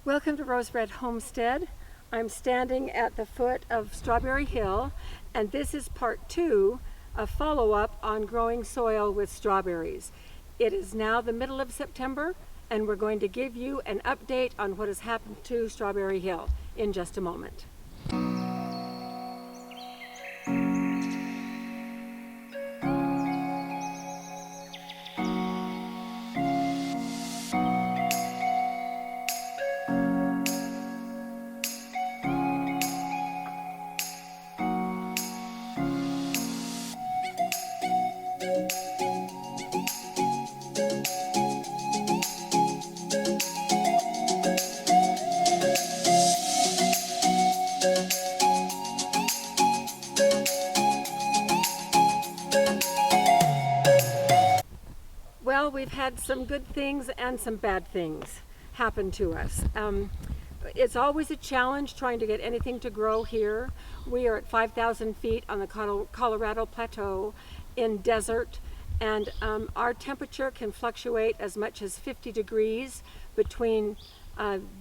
Welcome to Rosebud Homestead. I'm standing at the foot of Strawberry Hill, and this is part 2, a follow-up on growing soil with strawberries. It is now the middle of September, and we're going to give you an update on what has happened to Strawberry Hill in just a moment. Well, we've had some good things and some bad things happen to us. It's always a challenge trying to get anything to grow here. We are at 5,000 feet on the Colorado Plateau in desert, and our temperature can fluctuate as much as 50 degrees between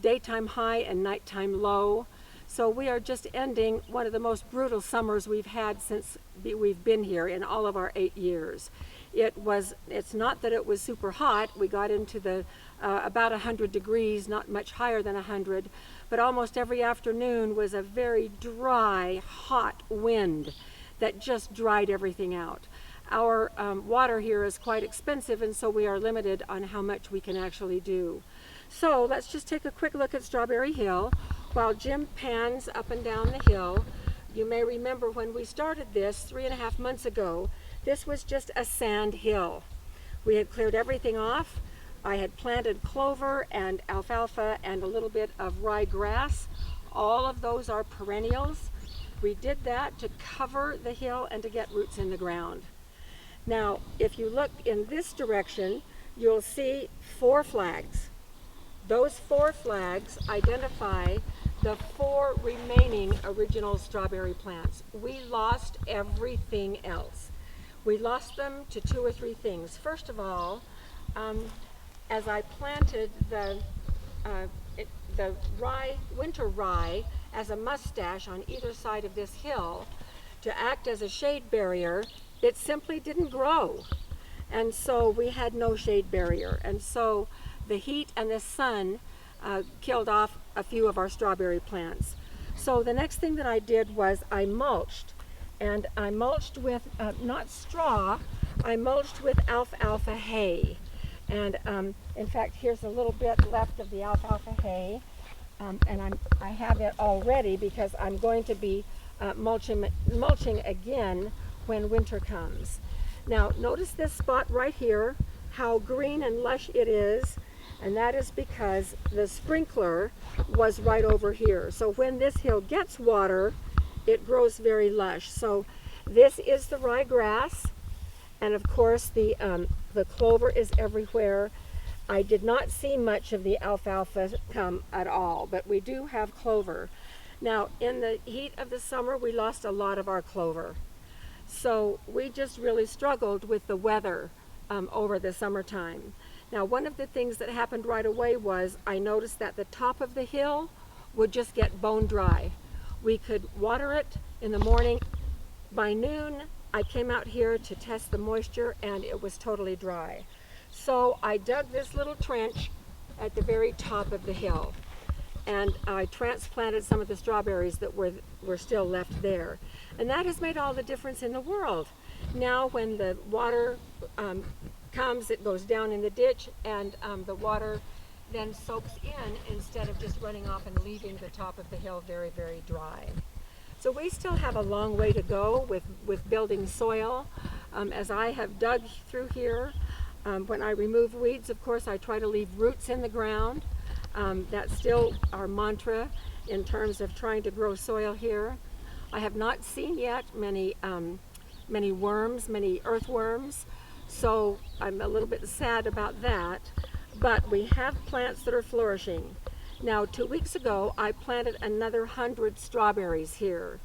daytime high and nighttime low. So we are just ending one of the most brutal summers we've had since we've been here in all of our 8 years. It's not that it was super hot. We got into the about 100 degrees, not much higher than 100, but almost every afternoon was a very dry, hot wind that just dried everything out. Our water here is quite expensive, and so we are limited on how much we can actually do. So let's just take a quick look at Strawberry Hill while Jim pans up and down the hill. You may remember when we started this 3.5 months ago, this was just a sand hill. We had cleared everything off. I had planted clover and alfalfa and a little bit of rye grass. All of those are perennials. We did that to cover the hill and to get roots in the ground. Now, if you look in this direction, you'll see 4 flags. Those 4 flags identify the 4 remaining original strawberry plants. We lost everything else. We lost them to 2 or 3 things. First of all, as I planted the winter rye as a mustache on either side of this hill to act as a shade barrier, it simply didn't grow. And so we had no shade barrier. And so the heat and the sun killed off a few of our strawberry plants. So the next thing that I did was I mulched. And I mulched with, not straw, I mulched with alfalfa hay. And in fact, here's a little bit left of the alfalfa hay. And I have it all ready because I'm going to be mulching again when winter comes. Now, notice this spot right here, how green and lush it is. And that is because the sprinkler was right over here. So when this hill gets water, it grows very lush. So this is the rye grass, and of course the clover is everywhere. I did not see much of the alfalfa come at all, but we do have clover. Now, in the heat of the summer, we lost a lot of our clover. So we just really struggled with the weather over the summertime. Now, one of the things that happened right away was I noticed that the top of the hill would just get bone dry. We could water it in the morning. By noon, I came out here to test the moisture, and it was totally dry. So I dug this little trench at the very top of the hill, and I transplanted some of the strawberries that were still left there. And that has made all the difference in the world. Now when the water comes, it goes down in the ditch, and the water then soaks in instead of just running off and leaving the top of the hill very, very dry. So we still have a long way to go with building soil. As I have dug through here, when I remove weeds, of course, I try to leave roots in the ground. That's still our mantra in terms of trying to grow soil here. I have not seen yet many worms, many earthworms, so I'm a little bit sad about that. But we have plants that are flourishing. Now, 2 weeks ago, I planted another 100 strawberries here.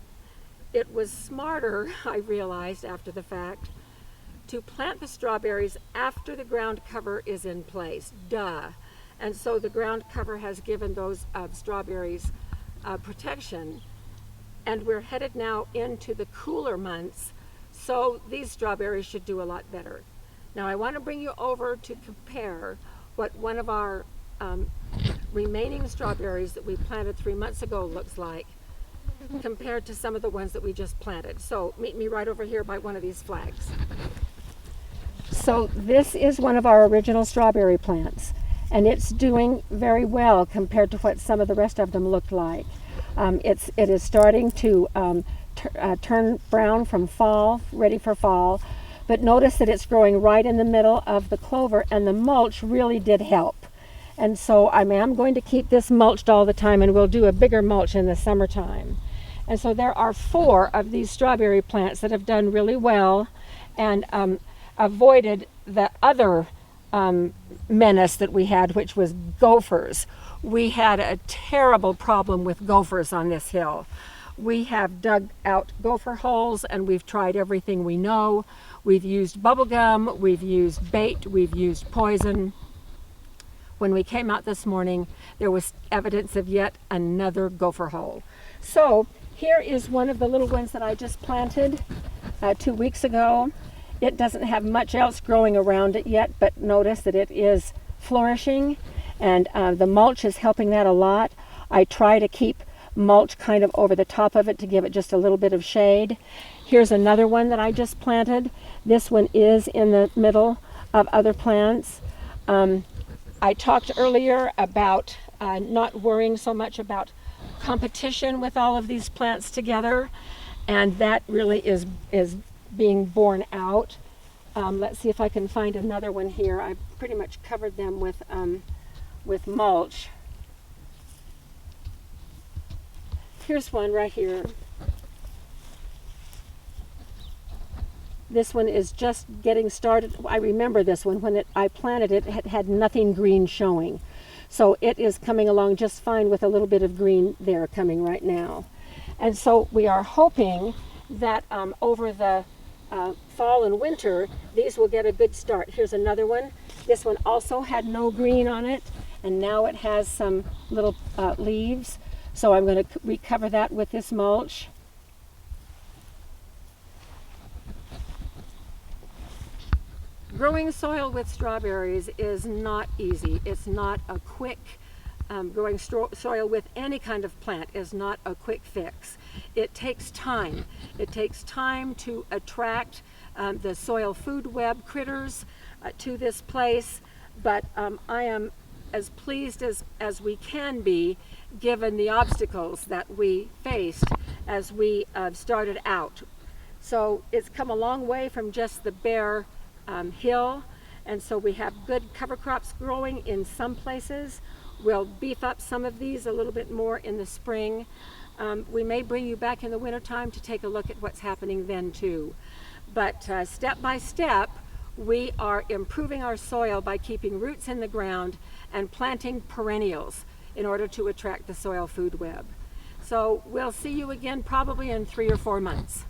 It was smarter, I realized after the fact, to plant the strawberries after the ground cover is in place. Duh. And so the ground cover has given those strawberries protection. And we're headed now into the cooler months, so these strawberries should do a lot better. Now I want to bring you over to compare what one of our remaining strawberries that we planted 3 months ago looks like compared to some of the ones that we just planted. So meet me right over here by one of these flags. So this is one of our original strawberry plants, and it's doing very well compared to what some of the rest of them looked like. It is starting to turn brown from fall, ready for fall, but notice that it's growing right in the middle of the clover, and the mulch really did help. And so I am going to keep this mulched all the time, and we'll do a bigger mulch in the summertime. And so there are 4 of these strawberry plants that have done really well and avoided the other menace that we had, which was gophers. We had a terrible problem with gophers on this hill. We have dug out gopher holes, and we've tried everything we know. We've used bubble gum, we've used bait, we've used poison. When we came out this morning, there was evidence of yet another gopher hole. So here is one of the little ones that I just planted 2 weeks ago. It doesn't have much else growing around it yet, but notice that it is flourishing, and the mulch is helping that a lot. I try to keep mulch kind of over the top of it to give it just a little bit of shade. Here's another one that I just planted. This one is in the middle of other plants. I talked earlier about not worrying so much about competition with all of these plants together, and that really is being borne out. Let's see if I can find another one here. I pretty much covered them with mulch. Here's one right here. This one is just getting started. I remember this one. When I planted it, it had nothing green showing. So it is coming along just fine with a little bit of green there coming right now. And so we are hoping that over the fall and winter, these will get a good start. Here's another one. This one also had no green on it, and now it has some little leaves. So I'm going to recover that with this mulch. Growing soil with strawberries is not easy. It's not a quick, growing soil with any kind of plant is not a quick fix. It takes time. It takes time to attract the soil food web critters to this place, but I am as pleased as we can be given the obstacles that we faced as we started out. So it's come a long way from just the bare hill, and so we have good cover crops growing in some places. We'll beef up some of these a little bit more in the spring. We may bring you back in the wintertime to take a look at what's happening then too. But step by step, we are improving our soil by keeping roots in the ground and planting perennials in order to attract the soil food web. So we'll see you again probably in 3 or 4 months.